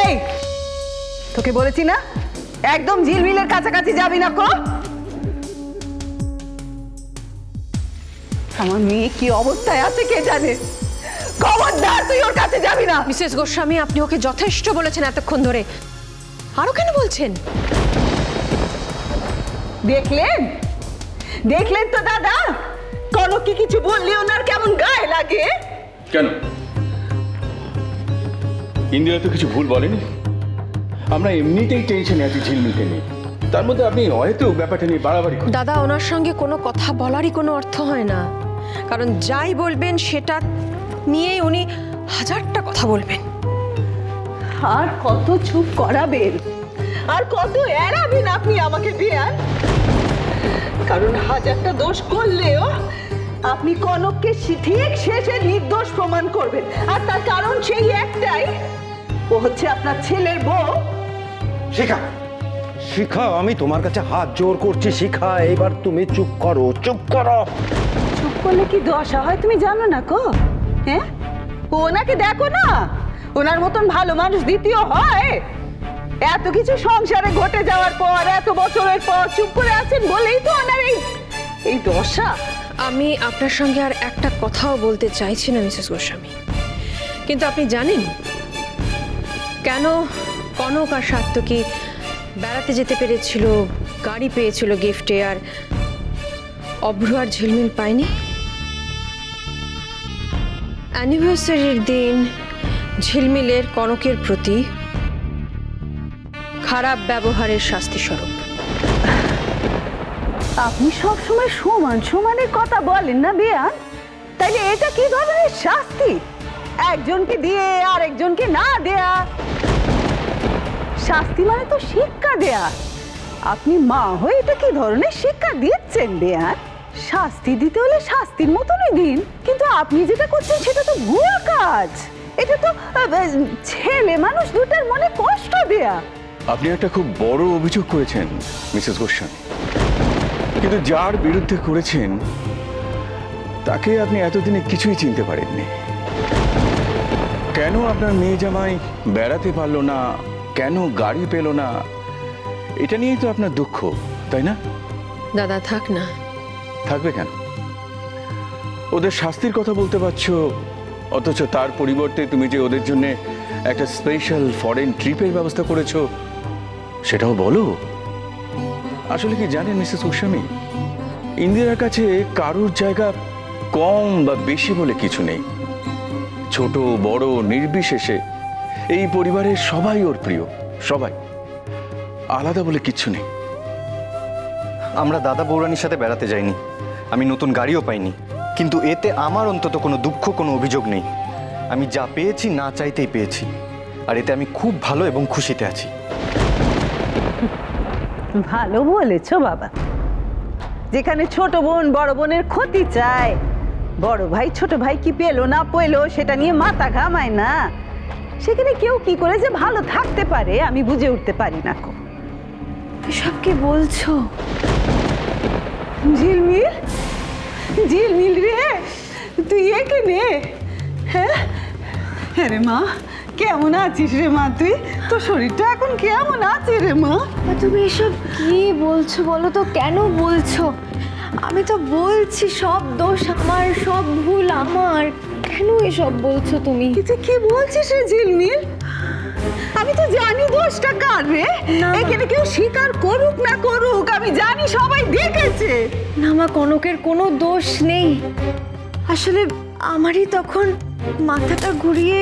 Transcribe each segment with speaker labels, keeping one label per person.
Speaker 1: এই তোকে বলেছি না একদম ঝিলমিলের কাছাকাছি যাবি না কো। আমার মেয়ে কি অবস্থায় আছে কে জানে। খবরদার তুই ওর কাছে যাবি না।
Speaker 2: মিসেস গোস্বামী, আপনি ওকে যথেষ্ট বলেছেন এতক্ষণ ধরে, আরো কেন বলছেন?
Speaker 1: দেখলেন দেখলেন তো দাদা, কনককে কিছু বললে ওনার কেমন গায়ে লাগে।
Speaker 3: কেন ইন্দিরা তো কিছু ভুল বলেনি। আমরা এমনিতেই টেনশনে আছি ঝিলমিলকে নিয়ে, তার মধ্যে আপনি হয়তো ব্যাপারটা নিয়ে বাড়াবাড়ি।
Speaker 2: দাদা, ওনার সঙ্গে কোনো কথা বলারই কোনো অর্থ হয় না, কারণ যাই বলবেন সেটা নিয়েই উনি হাজারটা কথা বলবেন।
Speaker 1: আর কত চুপ করাবেন, আর কত এড়াবেন আপনি আমাকে বিয়ান। কারণ হাজারটা দোষ করলেও আপনি কনককে ঠিক শেষে নির্দোষ প্রমাণ করবেন, আর তার কারণ সেই একটাই, ও হচ্ছে আপনার ছেলের বউ।
Speaker 4: শিখা, শিখা, আমি তোমার কাছে হাত জোর করছি শিখা, এবার তুমি চুপ করো, চুপ করো।
Speaker 1: চুপ করলে কি দশা হয় তুমি জানো না কো? হ্যাঁ, ওনাকে দেখো না, ওনার মতন ভালো মানুষ দ্বিতীয় হয়? এত কিছু সংসারে ঘটে যাওয়ার পর, এত বছরের পর চুপ করে আছেন বলেই তো ওনার এই দশা।
Speaker 2: আমি আপনার সঙ্গে আর একটা কথাও বলতে চাইছি না মিসেস গোস্বামী, কিন্তু আপনি জানেন কেন কনক আর সাত্তকী বেড়াতে যেতে পেরেছিল, গাড়ি পেয়েছিল গিফটে, আর অভ্র আর ঝিলমিল পায়নি? অ্যানিভার্সারির দিন ঝিলমিলের কনকের প্রতি খারাপ ব্যবহারের শাস্তি স্বরূপ।
Speaker 1: আপনি সবসময় সমান সমানের কথা বলেন না বিয়ান, তাইলে এটা কি ধরনের শাস্তি? একজনকে দিয়ে আর একজনকে না দেয়া। শাস্তি মানে তো শিক্ষা দেয়া। আপনি মা হয়ে এটা কি ধরনের শিক্ষা দিচ্ছেন বিয়ান? শাস্তি দিতে হলে শাস্তির মতনই দিন, কিন্তু আপনি যেটা করছেন সেটা তো ভুয়া কাজ। এটা তো ছেলে মানুষ দুটার মনে কষ্ট দেয়া।
Speaker 3: আপনি একটা খুব বড় অভিযোগ করেছেন মিসেস গোস্বামী, কিন্তু যার বিরুদ্ধে করেছেন তাকে আপনি এতদিনে কিছুই চিনতে পারেননি। কেন আপনার মেয়ে জামাই বেড়াতে পারলো না, কেন গাড়ি পেল না, এটা নিয়েই তো আপনার দুঃখ, তাই না?
Speaker 2: দাদা থাক না।
Speaker 3: থাকবে কেন? ওদের শাস্তির কথা বলতে পারছো, অথচ তার পরিবর্তে তুমি যে ওদের জন্য একটা স্পেশাল ফরেন ট্রিপের ব্যবস্থা করেছো সেটাও বলো। আসলে কি জানেন মিসেস গোস্বামী, ইন্দিরার কাছে কারোর জায়গা কম বা বেশি বলে কিছু নেই। ছোট বড় নির্বিশেষে এই পরিবারের সবাই ওর প্রিয়, সবাই, আলাদা বলে কিচ্ছু নেই।
Speaker 5: আমরা দাদা বৌরানির সাথে বেড়াতে যাইনি, আমি নতুন গাড়িও পাইনি, কিন্তু এতে আমার অন্তত কোনো দুঃখ, কোনো অভিযোগ নেই। আমি যা পেয়েছি না চাইতেই পেয়েছি, আর এতে আমি খুব ভালো এবং খুশিতে আছি।
Speaker 1: ভালো বলেছো বাবা। যেখানে ছোট বোন বড় বোনের ক্ষতি চায়, বড় ভাই ছোট ভাই কি পেলো না পেলো সেটা নিয়ে মাথা ঘামায় না, সেখানে কেউ কি করে যে ভালো থাকতে পারে আমি বুঝে উঠতে পারি না।
Speaker 2: এসব কি বলছো?
Speaker 1: ঝিলমিল, ঝিলমিল রে, তুই এখানে? হ্যাঁ হ্যাঁ রে মা, কেমন আছিস রে মা? তুই তোর শরীরটা এখন কেমন আছে রে মা?
Speaker 6: তুমি এসব কি বলছো বলো তো? কেন বলছো? আমি তো বলছি সব দোষ আমার, সব ভুল আমার। কেন এসব বলছো তুমি?
Speaker 1: তুই কি বলছিস রে ঝিলমিল? আমি তো জানি দোষটা কার রে। এখানে কেউ স্বীকার করুক না করুক আমি জানি সবাই দেখেছে।
Speaker 6: না মা, কনকের কোনো দোষ নেই। আসলে আমারই তখন মাথাটা ঘুরিয়ে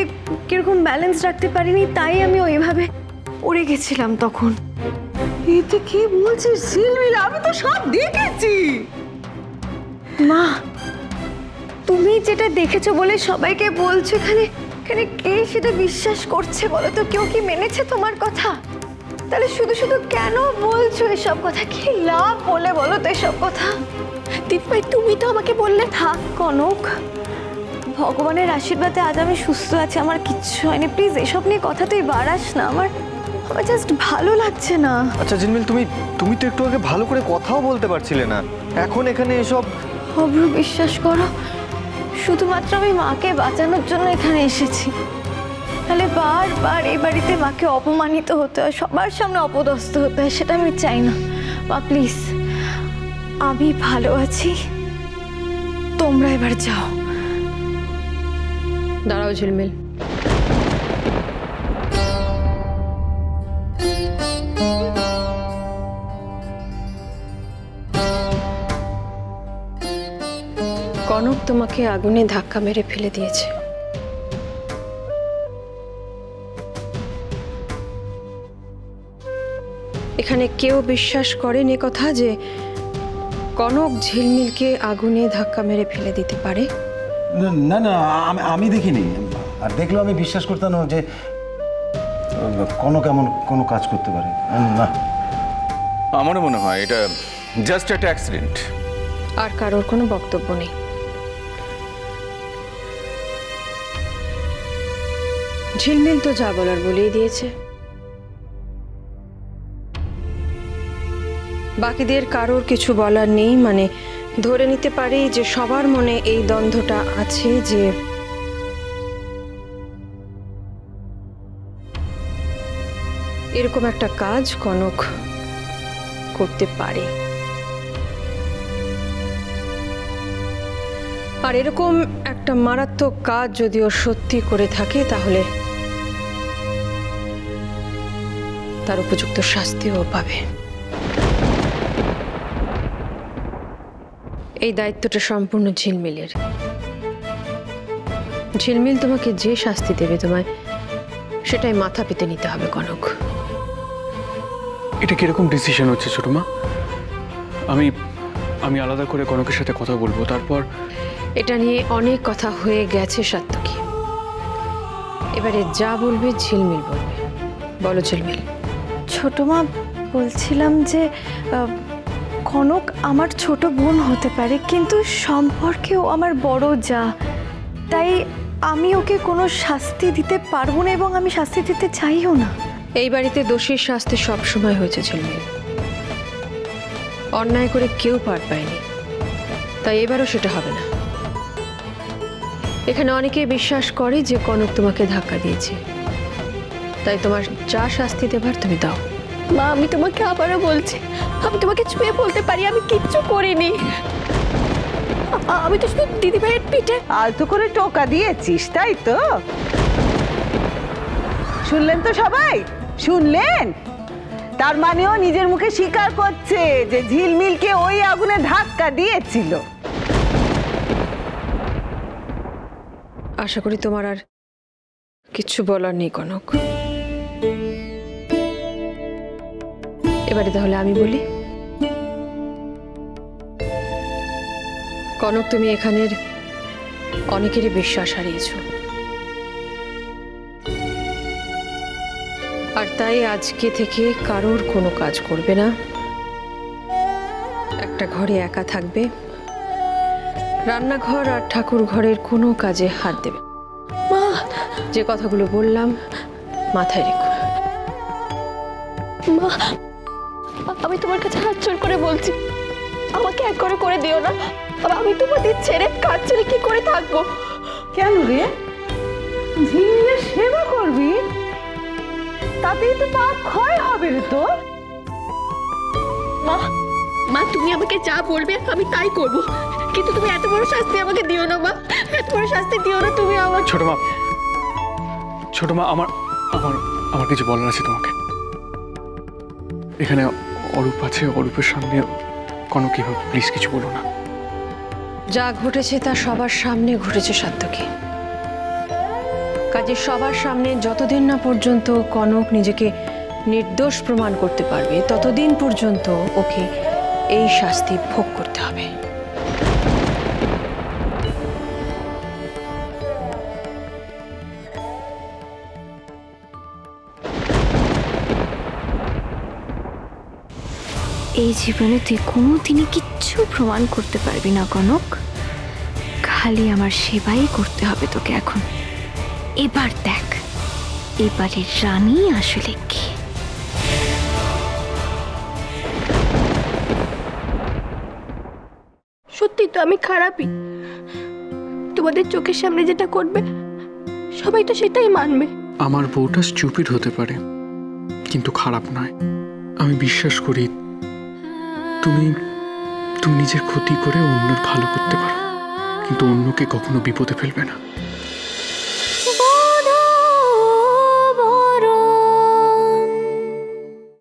Speaker 6: কিরকম ব্যালেন্স রাখতে পারিনি, তাই আমি ওইভাবে উড়ে গেছিলাম তখন।
Speaker 1: এটা কি বলছিস ঝিলমিল? আমি তো সব দেখেছি।
Speaker 6: মা, তুমি যেটা দেখেছো বলে সবাইকে বলছো, এখানে এখানে কে সেটা বিশ্বাস করছে বলো তো? কেউ কি মেনেছে তোমার কথা? তাহলে শুধু শুধু কেন বলছো এসব কথা? কি লাভ বলে বলো তো এসব কথা? দিদিভাই, তুমি তো আমাকে বললে থাক কনক, ভগবানের আশীর্বাদে আজ আমি সুস্থ আছি, আমার কিচ্ছু হয়নি। প্লিজ এসব নিয়ে কথা তুই বাড়াস না, আমার জাস্ট ভালো লাগছে না।
Speaker 5: আচ্ছা ঝিলমিল, তুমি তো একটু আগে ভালো করে কথাও বলতে পারছিলে না, এখন এখানে এসব?
Speaker 6: অভ্র, বিশ্বাস করো, শুধুমাত্র আমি মাকে বাঁচানোর জন্য এখানে এসেছি। তাহলে বারবার এই বাড়িতে মাকে অপমানিত হতে হয়, সবার সামনে অপদস্থ হতে হয়, সেটা আমি চাই না। মা প্লিজ, আমি ভালো আছি, তোমরা এবার যাও।
Speaker 2: দাঁড়াও ঝিলমিল, কনক তোমাকে আগুনে ধাক্কা মেরে ফেলে দিয়েছে। এখানে কেউ বিশ্বাস করেন এ কথা যে কনক ঝিলমিলকে আগুনে ধাক্কা মেরে ফেলে দিতে পারে?
Speaker 4: না না, আমি দেখিনি। আর দেখলেও আমি বিশ্বাস করতাম না যে কেমন কোনো কাজ করতে পারে। না,
Speaker 3: আমারও মনে হয় এটা জাস্ট একটা অ্যাক্সিডেন্ট।
Speaker 2: আর কারোর কোনো বক্তব্য নেই। ঝিলমিল তো যা বলার বলেই দিয়েছে। বাকিদের কারোর কিছু বলার নেই, মানে ধরে নিতে পারি যে সবার মনে এই দ্বন্দ্বটা আছে যে এরকম একটা কাজ কনক করতে পারে। আর এরকম একটা মারাত্মক কাজ যদি ও সত্যি করে থাকে তাহলে তার উপযুক্ত শাস্তিও পাবে। এই দায়িত্বটা সম্পূর্ণ ঝিলমিলের। ঝিলমিল তোমাকে যে শাস্তি দেবে তোমায় সেটাই মাথা পেতে নিতে হবে কনক।
Speaker 3: এটা কিরকম ডিসিশন হচ্ছে ছোট মা? আমি আমি আলাদা করে কনকের সাথে কথা বলবো, তারপর
Speaker 2: এটা নিয়ে অনেক কথা হয়ে গেছে সাত্তকী। এবারে যা বলবে ঝিলমিল বলবে। বলো ঝিলমিল।
Speaker 6: ছোট মা, বলছিলাম যে কনক আমার ছোট বোন হতে পারে, কিন্তু সম্পর্কেও আমার বড় যা। তাই আমি ওকে কোনো শাস্তি দিতে পারবো না এবং আমি শাস্তি দিতে চাইও না।
Speaker 2: এই বাড়িতে দোষীর শাস্তি সবসময় হয়েছে ঝিলমিল। অন্যায় করে কেউ পার পায়নি, তাই এবারও সেটা হবে না। এখানে অনেকেই বিশ্বাস করে যে কনক তোমাকে ধাক্কা দিয়েছে, তাই তোমার যা শাস্তি দেবার তুমি দাও।
Speaker 6: মা, আমি তোমাকে আবারও বলছি, আমি তোমাকে ছুঁয়ে বলতে পারি আমি কিচ্ছু করিনি। আমি তো শুধু দিদিভাইয়ের পিঠে
Speaker 1: আলতো করে টোকা দিয়েছিস, তাই তো? শুনলেন তো সবাই, শুনলেন? তার মানেও নিজের মুখে স্বীকার করছে যে ঝিলমিলকে ওই আগুনে ধাক্কা দিয়েছিল।
Speaker 2: আশা করি তোমার আর কিচ্ছু বলার নেই কনক। এবারে তাহলে আমি বলি। কনক, তুমি এখানের অনেকেরই বিশ্বাস হারিয়েছ, আর তাই আজকে থেকে কারোর কোনো কাজ করবে না। একটা ঘরে একা থাকবে, রান্নাঘর আর ঠাকুর ঘরের কোনো কাজে হাত দেবে। মা, যে কথাগুলো বললাম মাথায় রেখো।
Speaker 6: মা, আমি তোমার কাছে হাত জোড় করে বলছি, আমাকে এক করে দিও না। আমি তোমাদের ছেড়ে কাজ ছেড়ে কি করে থাকবো?
Speaker 1: কেন রে? ঝিলমিলের সেবা করবি? তাতেই তো পাপ ক্ষয় হবে রে তোর।
Speaker 6: মা, তুমি আমাকে যা বলবে আমি তাই করব, কিন্তু তুমি এত বড় শাস্তি আমাকে দিও না। মা, এত বড় শাস্তি দিও না তুমি আমাকে।
Speaker 3: ছোট মা, আমার আমার আমার কিছু বলার আছে তোমাকে। এখানে অরূপ আছে, অরূপের সামনে কনক কিভাবে, প্লিজ কিছু বলো না।
Speaker 2: যা ঘটেছে তা সবার সামনে ঘটেছে সাত্তকী। কাজে সবার সামনে যতদিন না পর্যন্ত কনক নিজেকে নির্দোষ প্রমাণ করতে পারবে ততদিন পর্যন্ত ওকে এই শাস্তি ভোগ করতে হবে।
Speaker 6: এই জীবনে তুই কোনোদিনই কিচ্ছু প্রমাণ করতে পারবি না কনক। খালি আমার সেবাই করতে হবে তোকে এখন। এবার দেখ এবারের রানী আসলে কি। সত্যি তো আমি খারাপই, তোমাদের চোখের সামনে যেটা করবে সবাই তো সেটাই মানবে।
Speaker 7: আমার বউটা স্টুপিড হতে পারে, কিন্তু খারাপ নয়। আমি বিশ্বাস করি তুমি তুমি নিজের ক্ষতি করে অন্যের ভালো করতে পারো, কিন্তু অন্যকে কখনো বিপদে ফেলবে না।